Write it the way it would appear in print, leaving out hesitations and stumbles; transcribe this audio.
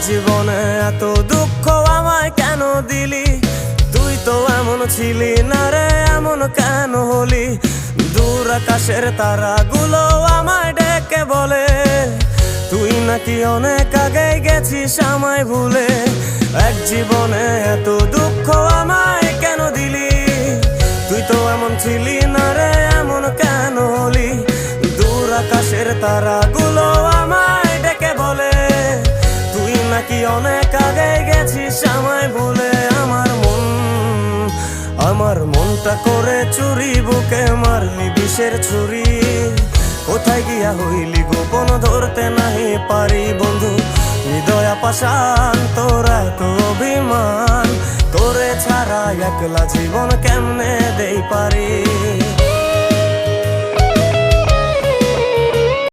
জীবনে এত দুঃখ আমায় কেন দিলি? তুই তো এমন ছিলি না রে, এমন কেন হলি? দূর আকাশের তারাগুলো আমায় ডেকে বলে তুই নাকি অনেক আগে গেছিস আমায় ভুলে। এক জীবনে এত দুঃখ আমায় কেন দিলি? তুই তো এমন ছিলি না রে, এমন কেন হলি? দূর আকাশের তারাগুলো আমায় ডেকে বলে তুই নাকি অনেক আগে গেছিস আমায় ভুলে। আমার মনটা করে চুরি, বুকে মারলি বিষের ছুরি। কোথায় গিয়া হইলি গোপন ধরতে নাহি পারি বন্ধু। হৃদয় পাষাণ তোর এত অভিমান, তোরে ছাড়া একলা জীবন কেমনে দেই পারি?